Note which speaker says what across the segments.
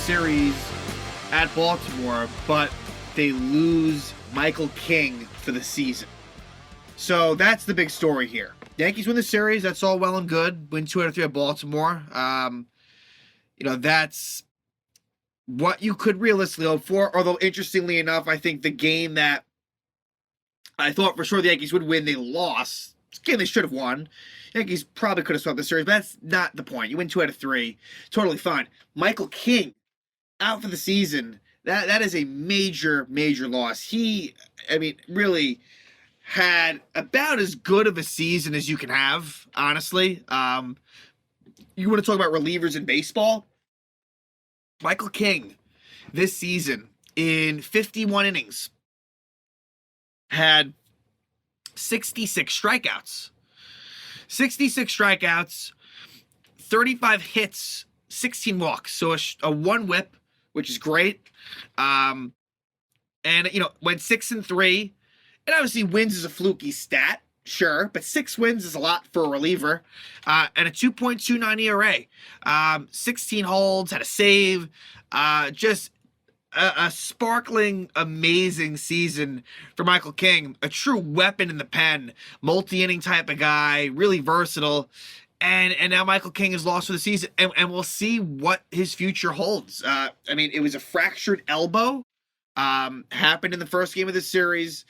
Speaker 1: series at Baltimore, but they lose Michael King for the season. So that's the big story here. Yankees win the series. That's all well and good. Win 2 out of 3 at Baltimore. That's what you could realistically hope for. Although, interestingly enough, I think the game that I thought for sure the Yankees would win, they lost. It's a game they should have won. Yankees probably could have swept the series, but that's not the point. You win 2 out of 3. Totally fine. Michael King out for the season. That is a major, major loss. He, really had about as good of a season as you can have, honestly. You want to talk about relievers in baseball? Michael King, this season, in 51 innings, had 66 strikeouts. 66 strikeouts, 35 hits, 16 walks. So a 1 whip, which is great. Went 6-3. And obviously wins is a fluky stat, sure, but 6 wins is a lot for a reliever. And a 2.29 ERA. 16 holds, had a save. Just a sparkling, amazing season for Michael King. A true weapon in the pen. Multi-inning type of guy, really versatile. And now Michael King is lost for the season. And we'll see what his future holds. It was a fractured elbow. Happened in the first game of the series.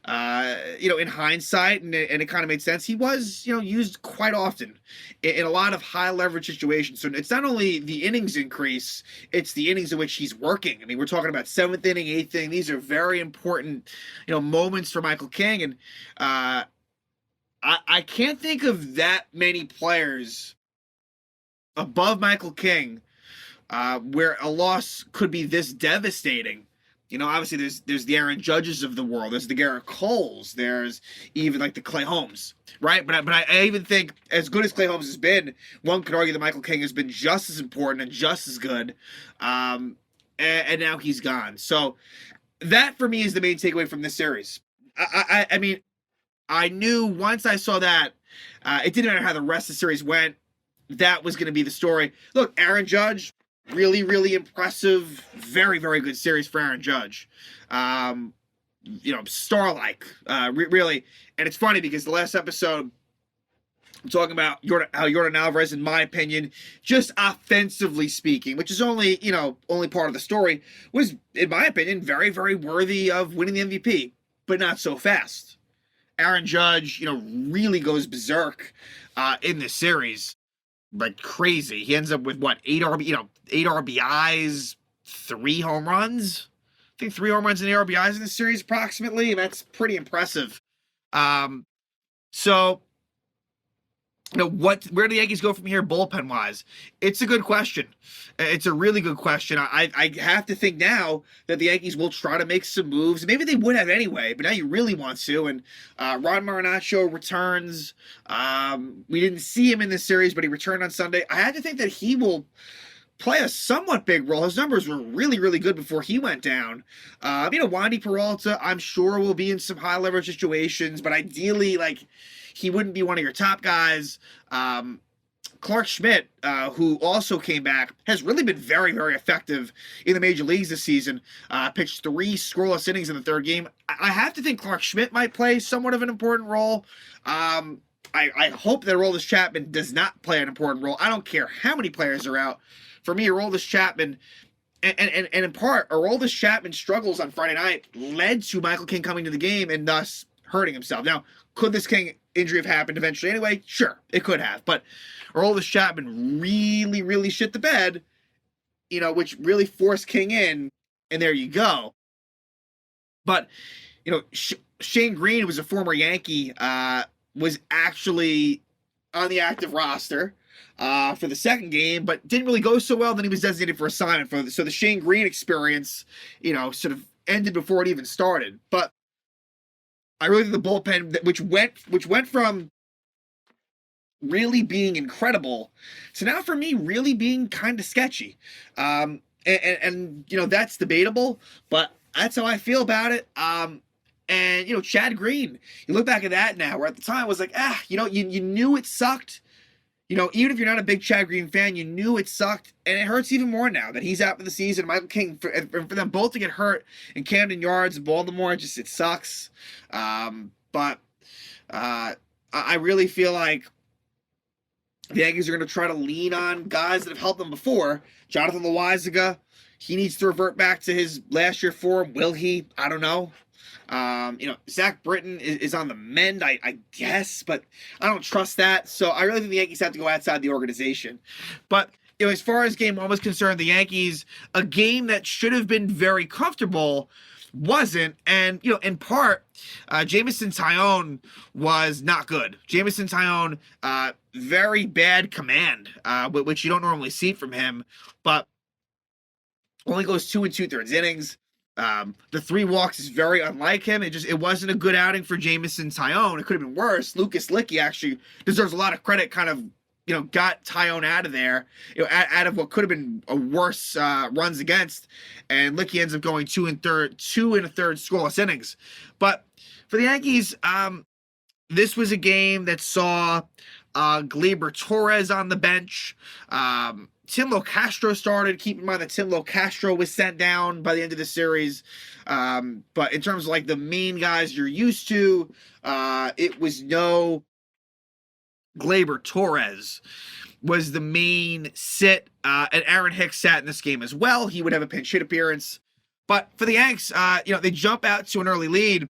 Speaker 1: In hindsight, and it kind of made sense. He was, used quite often in a lot of high leverage situations. So it's not only the innings increase, it's the innings in which he's working. We're talking about 7th inning, 8th inning. These are very important, moments for Michael King. And I can't think of that many players above Michael King where a loss could be this devastating. Obviously there's the Aaron Judges of the world. There's the Garrett Coles. There's even like the Clay Holmes, right? But I even think as good as Clay Holmes has been, one could argue that Michael King has been just as important and just as good. And now he's gone. So that for me is the main takeaway from this series. I knew once I saw that, it didn't matter how the rest of the series went. That was going to be the story. Look, Aaron Judge. Really, really impressive. Very, very good series for Aaron Judge. Star-like. Really. And it's funny because the last episode, I'm talking about how Yordan Alvarez, in my opinion, just offensively speaking, which is only part of the story, was, in my opinion, very, very worthy of winning the MVP, but not so fast. Aaron Judge, really goes berserk in this series. Like crazy. He ends up with 8 RBIs, 3 home runs. I think 3 home runs and 8 RBIs in this series approximately, and that's pretty impressive. Where do the Yankees go from here bullpen wise? It's a good question. It's a really good question. I have to think now that the Yankees will try to make some moves. Maybe they would have anyway, but now you really want to. And Ron Marinaccio returns. We didn't see him in this series, but he returned on Sunday. I had to think that he will play a somewhat big role. His numbers were really, really good before he went down. Wandy Peralta, I'm sure, will be in some high leverage situations, but ideally, he wouldn't be one of your top guys. Clark Schmidt, who also came back, has really been very, very effective in the major leagues this season. Pitched 3 scoreless innings in the 3rd game. I have to think Clark Schmidt might play somewhat of an important role. I hope that Aroldis Chapman does not play an important role. I don't care how many players are out. For me, Aroldis Chapman, and in part, Aroldis Chapman's struggles on Friday night led to Michael King coming to the game and thus hurting himself. Now, could this King injury have happened eventually anyway? Sure, it could have. But Aroldis Chapman really, really shit the bed, which really forced King in, and there you go. But, Shane Green, who was a former Yankee, was actually on the active roster for the 2nd game, but didn't really go so well. Then he was designated for assignment. So the Shane Green experience, sort of ended before it even started. But I really think the bullpen, which went from really being incredible to now for me really being kind of sketchy. And that's debatable, but that's how I feel about it. Chad Green, you look back at that now, where at the time it was like, you knew it sucked. even if you're not a big Chad Green fan, you knew it sucked, and it hurts even more now that he's out for the season. Michael King, for them both to get hurt in Camden Yards, Baltimore, it sucks. But I really feel like the Yankees are going to try to lean on guys that have helped them before. Jonathan Loaisiga, he needs to revert back to his last year form. Will he? I don't know. Zach Britton is on the mend, I guess, but I don't trust that. So I really think the Yankees have to go outside the organization. But as far as game one was concerned, the Yankees, a game that should have been very comfortable, wasn't. And in part, Jameson Taillon was not good. Jameson Taillon, very bad command, which you don't normally see from him, but only goes 2 2/3 innings. The 3 walks is very unlike him. It wasn't a good outing for Jameson Taillon. It could have been worse. Lucas Licky actually deserves a lot of credit, kind of got Taillon out of there, out of what could have been a worse runs against, and Licky ends up going 2 1/3 scoreless innings. But for the Yankees, this was a game that saw Gleyber Torres on the bench. Tim Locastro started. Keep in mind that Tim Locastro was sent down by the end of the series. But in terms of like the main guys you're used to, it was no Gleyber Torres was the main sit, and Aaron Hicks sat in this game as well. He would have a pinch hit appearance. But for the Yanks, they jump out to an early lead,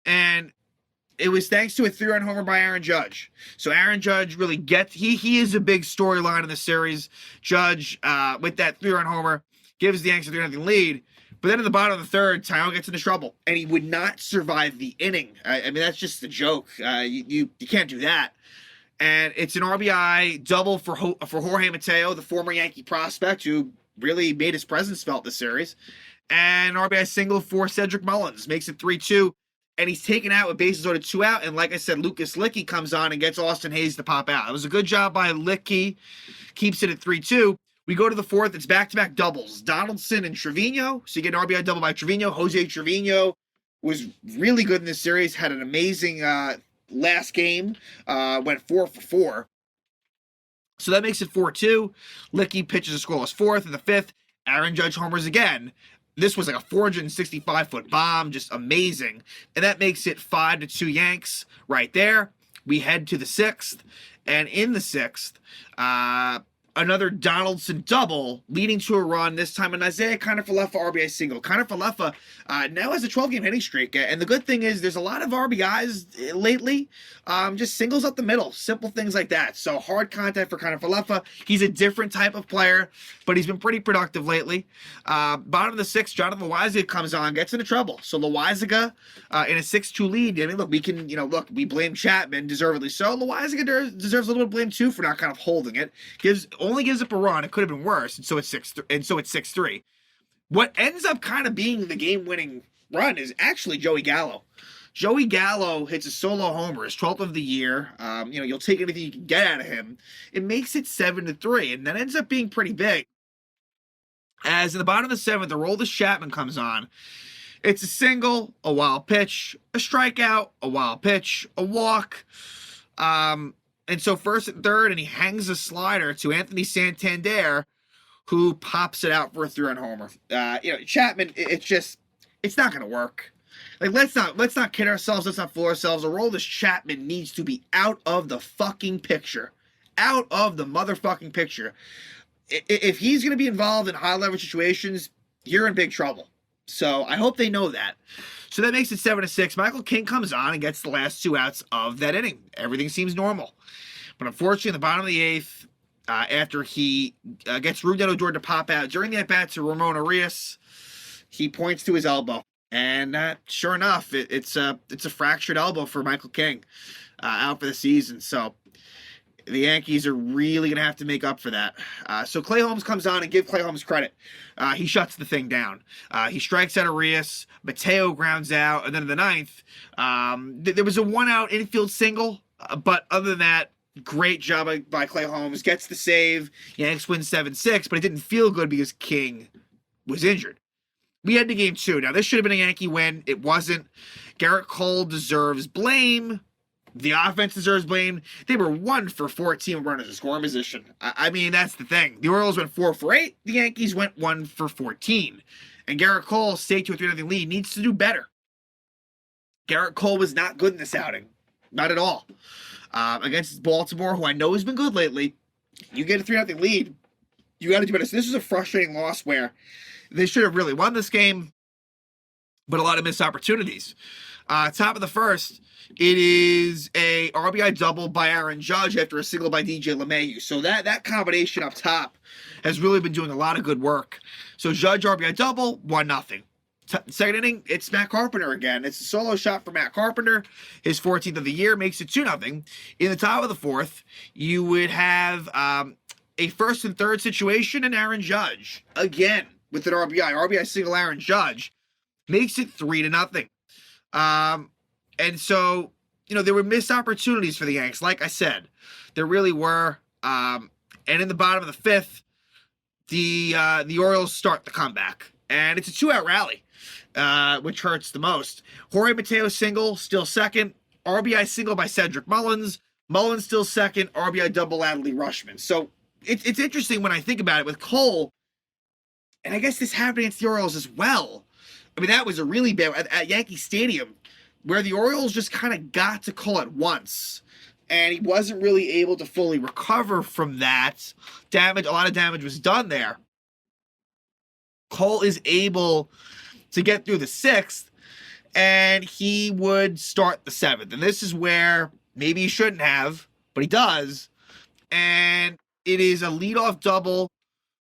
Speaker 1: and it was thanks to a 3-run homer by Aaron Judge. So Aaron Judge really he is a big storyline in the series. Judge, with that 3-run homer, gives the Yanks a 3-0 lead. But then in the bottom of the third, Taillon gets into trouble, and he would not survive the inning. I mean, that's just a joke. You can't do that. And it's an RBI double for Jorge Mateo, the former Yankee prospect who really made his presence felt this series. And an RBI single for Cedric Mullins, makes it 3-2. And he's taken out with bases loaded 2 out. And like I said, Lucas Licky comes on and gets Austin Hayes to pop out. It was a good job by Licky. Keeps it at 3-2. We go to the fourth. It's back-to-back doubles. Donaldson and Trevino. So you get an RBI double by Trevino. Jose Trevino was really good in this series. Had an amazing last game. Went 4 for 4. So that makes it 4-2. Licky pitches a scoreless fourth. In the fifth, Aaron Judge homers again. This was like a 465-foot bomb, just amazing. And that makes it 5-2 Yanks right there. We head to the sixth. And in the sixth, another Donaldson double leading to a run, this time an Isaiah Kiner-Falefa RBI single. Kiner-Falefa now has a 12-game hitting streak. And the good thing is there's a lot of RBIs lately, just singles up the middle, simple things like that. So hard contact for Kiner-Falefa. He's a different type of player, but he's been pretty productive lately. Bottom of the sixth, Jonathan Loaisiga comes on, gets into trouble. So Loaisiga in a 6-2 lead. I mean, look, we can, we blame Chapman, deservedly so. Loaisiga deserves a little bit of blame too for not kind of holding it. Only gives up a run. It could have been worse, and so it's 6-3. What ends up kind of being the game-winning run is actually Joey Gallo. Joey Gallo hits a solo homer, his 12th of the year. You'll take anything you can get out of him. It makes it 7-3, and that ends up being pretty big. As in the bottom of the seventh, the Aroldis Chapman comes on. It's a single, a wild pitch, a strikeout, a wild pitch, a walk. And so first and third, and he hangs a slider to Anthony Santander, who pops it out for a 3-run homer. Chapman, it's not going to work. Like, let's not kid ourselves. Let's not fool ourselves. Aroldis Chapman needs to be out of the fucking picture. Out of the motherfucking picture. If he's going to be involved in high leverage situations, you're in big trouble. So I hope they know that. So that makes it 7-6. Michael King comes on and gets the last 2 outs of that inning. Everything seems normal. But unfortunately, in the bottom of the eighth, after he gets Rougned Odor to pop out, during the at-bat to Ramon Arias, he points to his elbow. And sure enough, it's a fractured elbow for Michael King, out for the season. So the Yankees are really going to have to make up for that. So Clay Holmes comes on, and give Clay Holmes credit. He shuts the thing down. He strikes out Arias. Mateo grounds out. And then in the ninth, there was a 1-out infield single. But other than that, great job by Clay Holmes. Gets the save. Yanks win 7-6, but it didn't feel good because King was injured. We head to game 2. Now, this should have been a Yankee win. It wasn't. Garrett Cole deserves blame, The offense deserves blame. They were 1 for 14 runners in scoring position. I mean, that's the thing. The Orioles went 4 for 8. The Yankees went 1 for 14. And Garrett Cole, stayed to a 3-0 lead, needs to do better. Garrett Cole was not good in this outing. Not at all. Against Baltimore, who I know has been good lately, you get a 3-0 lead. You got to do better. So this is a frustrating loss where they should have really won this game, but a lot of missed opportunities. Top of the first, it is a RBI double by Aaron Judge after a single by DJ LeMahieu. So that combination up top has really been doing a lot of good work. So Judge RBI double, 1-0. Second inning, it's Matt Carpenter again. It's a solo shot for Matt Carpenter. His 14th of the year makes it 2-0. In the top of the fourth, you would have a first and third situation and Aaron Judge. Again, with an RBI single Aaron Judge makes it 3-0. And so, there were missed opportunities for the Yanks. Like I said, there really were. And in the bottom of the fifth, the Orioles start the comeback. And it's a 2-out rally, which hurts the most. Jorge Mateo single, still second. RBI single by Cedric Mullins. Mullins still second. RBI double Adley Rutschman. So it's interesting when I think about it with Cole. And I guess this happened against the Orioles as well. I mean, that was a really bad at Yankee Stadium, where the Orioles just kind of got to Cole at once. And he wasn't really able to fully recover from that. A lot of damage was done there. Cole is able to get through the sixth, and he would start the seventh. And this is where maybe he shouldn't have, but he does. And it is a leadoff double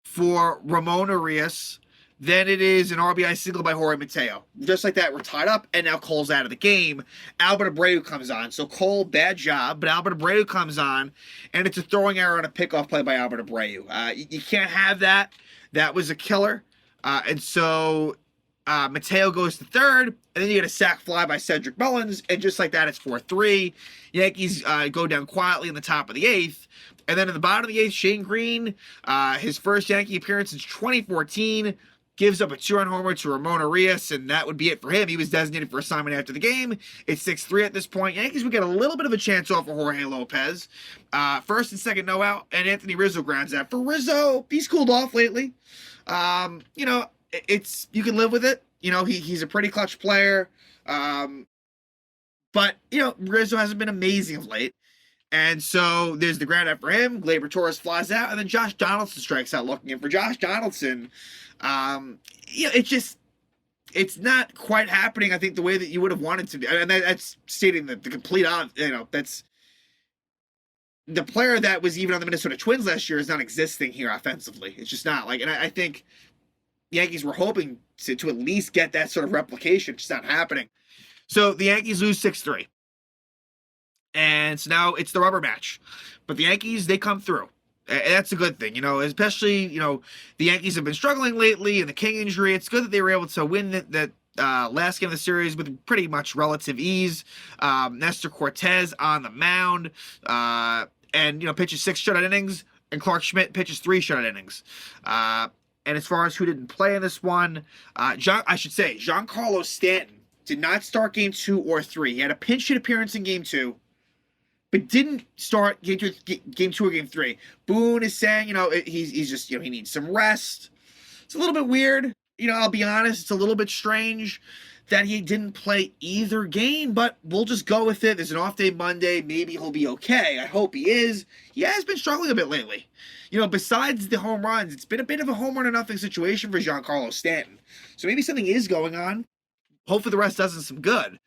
Speaker 1: for Ramon Arias. Then it is an RBI single by Jorge Mateo. Just like that, we're tied up, and now Cole's out of the game. Albert Abreu comes on. So Cole, bad job, but Albert Abreu comes on, and it's a throwing error on a pickoff play by Albert Abreu. You can't have that. That was a killer. And so Mateo goes to third, and then you get a sac fly by Cedric Mullins, and just like that, it's 4-3. Yankees go down quietly in the top of the eighth. And then in the bottom of the eighth, Shane Green, his first Yankee appearance since 2014, gives up a 2-run homer to Ramon Arias, and that would be it for him. He was designated for assignment after the game. It's 6-3 at this point. Yankees would get a little bit of a chance off of Jorge Lopez. First and second no out, and Anthony Rizzo grounds out. For Rizzo, he's cooled off lately. It's you can live with it. He's a pretty clutch player. But Rizzo hasn't been amazing of late. And so there's the ground out for him. Gleyber Torres flies out, and then Josh Donaldson strikes out looking. And for Josh Donaldson, it's not quite happening, I think, the way that you would have wanted to be. And that's stating the complete that's the player that was even on the Minnesota Twins last year is not existing here offensively. It's just not and I think the Yankees were hoping to at least get that sort of replication. It's just not happening. So the Yankees lose 6-3. And so now it's the rubber match. But the Yankees, they come through. And that's a good thing, especially, the Yankees have been struggling lately and the King injury. It's good that they were able to win that last game of the series with pretty much relative ease. Nestor Cortez on the mound and, pitches 6 shutout innings, and Clark Schmidt pitches 3 shutout innings. And as far as who didn't play in this one, Giancarlo Stanton did not start game 2 or 3. He had a pinch hit appearance in game 2. But didn't start game 2 or game 3. Boone is saying, he's just, he needs some rest. It's a little bit weird. I'll be honest. It's a little bit strange that he didn't play either game, but we'll just go with it. There's an off day Monday. Maybe he'll be okay. I hope he is. He has been struggling a bit lately. Besides the home runs, it's been a bit of a home run or nothing situation for Giancarlo Stanton. So maybe something is going on. Hopefully the rest does him some good.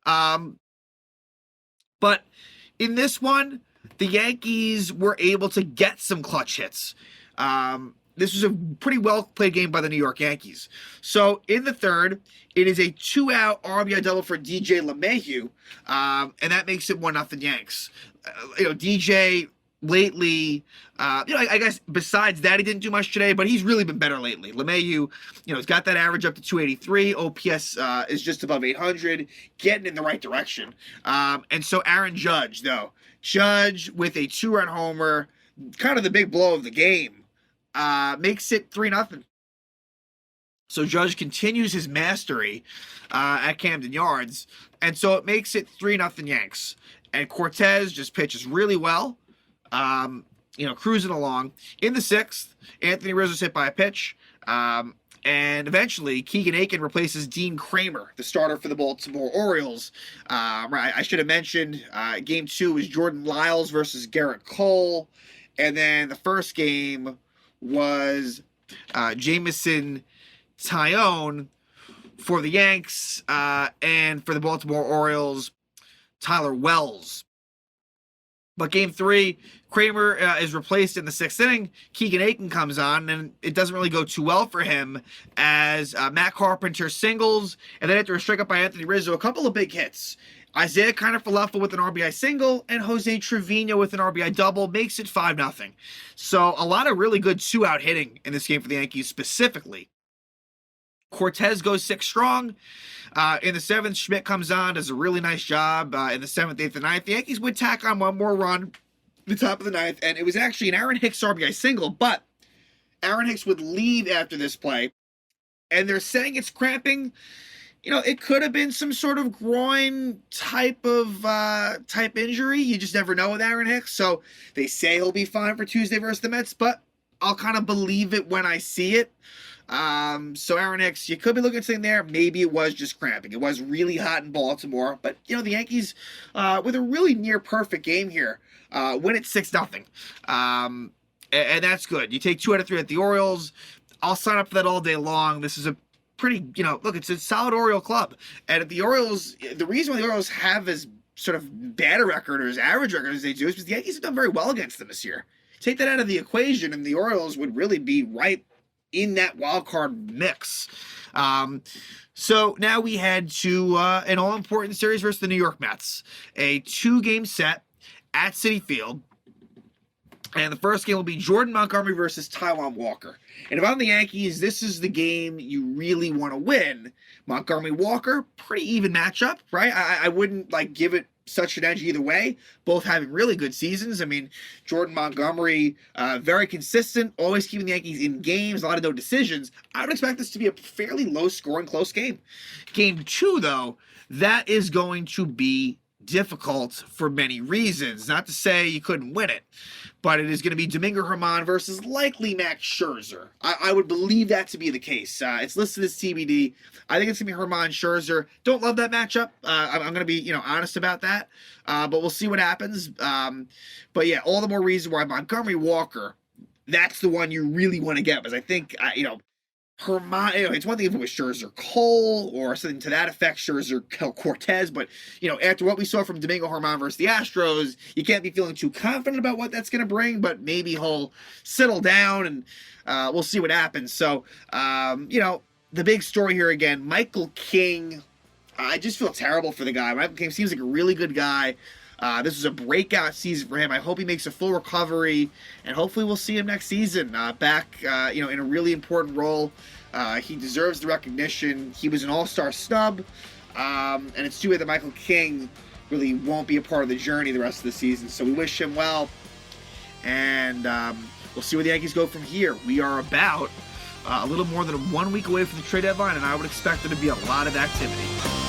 Speaker 1: But in this one, the Yankees were able to get some clutch hits. This was a pretty well-played game by the New York Yankees. So in the third, it is a 2-out RBI double for DJ LeMahieu, and that makes it 1-0 Yanks. DJ lately, I guess besides that, he didn't do much today, but he's really been better lately. LeMahieu, he's got that average up to 283. OPS is just above 800, getting in the right direction. And so Aaron Judge, though. Judge with a 2-run homer, kind of the big blow of the game, makes it 3-0. So Judge continues his mastery at Camden Yards, and so it makes it 3-0 Yanks. and Cortez just pitches really well. Cruising along. In the 6th, Anthony Rizzo's hit by a pitch. And eventually, Keegan Aiken replaces Dean Kramer, the starter for the Baltimore Orioles. I should have mentioned Game 2 was Jordan Lyles versus Garrett Cole. And then the first game was Jamison Tyone for the Yanks, and for the Baltimore Orioles, Tyler Wells. But Game 3, Kramer is replaced in the 6th inning. Keegan Aiken comes on, and it doesn't really go too well for him as Matt Carpenter singles, and then after a strikeout by Anthony Rizzo, a couple of big hits. Isaiah Kiner-Falefa with an RBI single, and Jose Trevino with an RBI double makes it 5-0. So a lot of really good 2-out hitting in this game for the Yankees specifically. Cortez goes 6 strong. In the 7th, Schmidt comes on, does a really nice job. In the 7th, 8th, and 9th, the Yankees would tack on one more run at the top of the 9th, and it was actually an Aaron Hicks RBI single, but Aaron Hicks would leave after this play, and they're saying it's cramping. It could have been some sort of groin type injury. You just never know with Aaron Hicks. So they say he'll be fine for Tuesday versus the Mets, but I'll kind of believe it when I see it. So Aaron Hicks, you could be looking at something there. Maybe it was just cramping. It was really hot in Baltimore, but the Yankees, with a really near perfect game here, win it 6-0. And that's good. You take 2 out of 3 at the Orioles. I'll sign up for that all day long. This is a pretty, look, it's a solid Oriole club. And at the Orioles, the reason why the Orioles have as sort of bad a record or as average record as they do is because the Yankees have done very well against them this year. Take that out of the equation, and the Orioles would really be right in that wild card mix. So now we head to an all-important series versus the New York Mets. A 2-game set at Citi Field. And the first game will be Jordan Montgomery versus Taijuan Walker. And if I'm the Yankees, this is the game you really want to win. Montgomery Walker, pretty even matchup, right? I wouldn't give it such an edge either way. Both having really good seasons. I mean, Jordan Montgomery, very consistent, always keeping the Yankees in games, a lot of no decisions. I would expect this to be a fairly low-scoring, close game. Game 2, though, that is going to be difficult for many reasons. Not to say you couldn't win it, but it is going to be Domingo Germán versus likely Max Scherzer. I would believe that to be the case. It's listed as TBD. I think it's going to be Germán Scherzer. Don't love that matchup. I'm going to be honest about that, but we'll see what happens. But yeah, all the more reason why Montgomery Walker, that's the one you really want to get, because I think Germán, it's one thing if it was Scherzer Cole or something to that effect, Scherzer Cortez, but after what we saw from Domingo Germán versus the Astros, you can't be feeling too confident about what that's going to bring, but maybe he'll settle down, and we'll see what happens. So, the big story here again, Michael King. I just feel terrible for the guy. Michael King seems like a really good guy. This was a breakout season for him. I hope he makes a full recovery, and hopefully we'll see him next season back, in a really important role. He deserves the recognition. He was an all-star snub, and it's too bad that Michael King really won't be a part of the journey the rest of the season. So we wish him well, and we'll see where the Yankees go from here. We are about a little more than 1 week away from the trade deadline, and I would expect there to be a lot of activity.